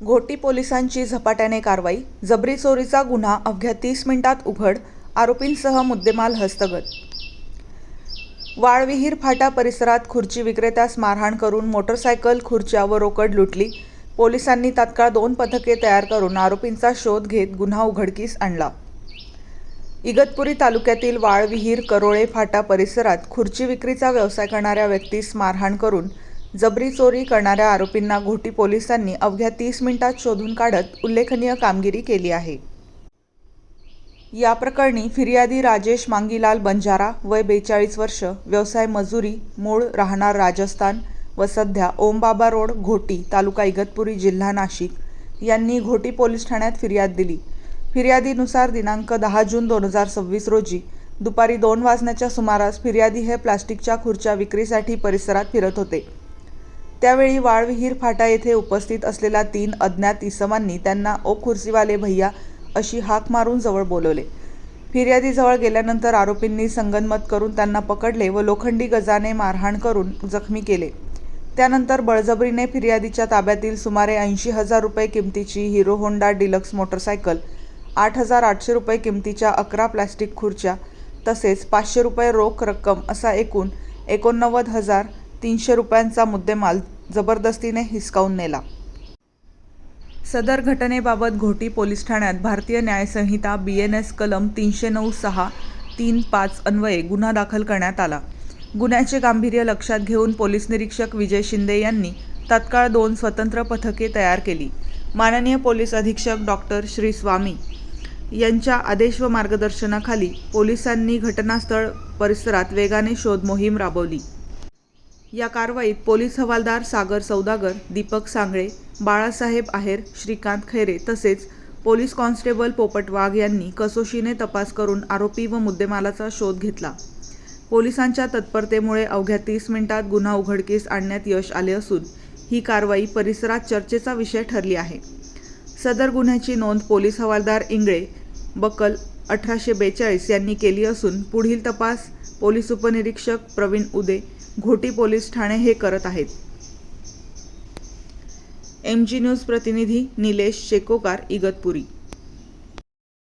घोटी पोलिसांची झपाट्याने कारवाई, जबरी चोरीचा गुन्हा अवघ्या 30 मिनिटात उघड, आरोपींसह मुद्देमाल हस्तगत. वाळविहीर फाटा परिसरात खुर्ची विक्रेत्यास मारहाण करून मोटरसायकल, खुर्च्या व रोकड लुटली. पोलिसांनी तात्काळ 2 पथके तयार करून आरोपींचा शोध घेत गुन्हा उघडकीस आणला. इगतपुरी तालुक्यातील वाळविहीर करोळे फाटा परिसरात खुर्ची विक्रीचा व्यवसाय करणाऱ्या व्यक्तीस मारहाण करून जबरी चोरी करणाऱ्या आरोपींना घोटी पोलिसांनी अवघ्या 30 मिनिटात शोधून काढत उल्लेखनीय कामगिरी केली आहे. या प्रकरणी फिर्यादी राजेश मांगीलाल बंजारा, वय 42 वर्ष, व्यवसाय मजुरी, मूळ राहणार राजस्थान व सध्या ओमबाबा रोड, घोटी, तालुका इगतपुरी, जिल्हा नाशिक यांनी घोटी पोलीस ठाण्यात फिर्याद दिली. फिर्यादीनुसार दिनांक 10 जून 2026 रोजी दुपारी 2 वाजण्याच्या सुमारास फिर्यादी हे प्लास्टिकच्या खुर्च्या विक्रीसाठी परिसरात फिरत होते. त्यावेळी वाळविहीर फाटा येथे उपस्थित असलेल्या 3 अज्ञात इसमांनी त्यांना "ओ खुर्सीवाले भैया" अशी हाक मारून जवळ बोलवले. फिर्यादीजवळ गेल्यानंतर आरोपींनी संगनमत करून त्यांना पकडले व लोखंडी गजाने मारहाण करून जखमी केले. त्यानंतर बळजबरीने फिर्यादीच्या ताब्यातील सुमारे 80,000 रुपये किमतीची हिरो होंडा डिलक्स मोटरसायकल, 8,800 रुपये किमतीच्या 11 प्लास्टिक खुर्च्या तसेच 500 रुपये रोख रक्कम असा एकूण 89,300 रुपयांचा मुद्देमाल जबरदस्तीने हिसकावून नेला. सदर घटनेबाबत घोटी पोलीस ठाण्यात भारतीय न्याय संहिता BNS कलम 309(6)(3)(5) अन्वये गुन्हा दाखल करण्यात आला. गुन्ह्याचे गांभीर्य लक्षात घेऊन पोलीस निरीक्षक विजय शिंदे यांनी तात्काळ 2 स्वतंत्र पथके तयार केली. माननीय पोलीस अधीक्षक डॉ. श्री स्वामी यांच्या आदेश व मार्गदर्शनाखाली पोलिसांनी घटनास्थळ परिसरात वेगाने शोध मोहीम राबवली. या कारवाईत पोलीस हवालदार सागर सौदागर, दीपक सांगळे, बाळासाहेब आहेर, श्रीकांत खैरे तसेच पोलीस कॉन्स्टेबल पोपट वाघ यांनी कसोशीने तपास करून आरोपी व मुद्देमालाचा शोध घेतला. पोलिसांच्या तत्परतेमुळे अवघ्या 30 मिनिटात गुन्हा उघडकीस आणण्यात यश आले असून ही कारवाई परिसरात चर्चेचा विषय ठरली आहे. सदर गुन्ह्याची नोंद पोलीस हवालदार इंगळे, बकल 1842 यांनी केली असून पुढील तपास पोलीस उपनिरीक्षक प्रवीण उदे, घोटी पोलीस ठाणे हे करत आहेत. MG न्यूज प्रतिनिधी निलेश शेकोकार, इगतपुरी.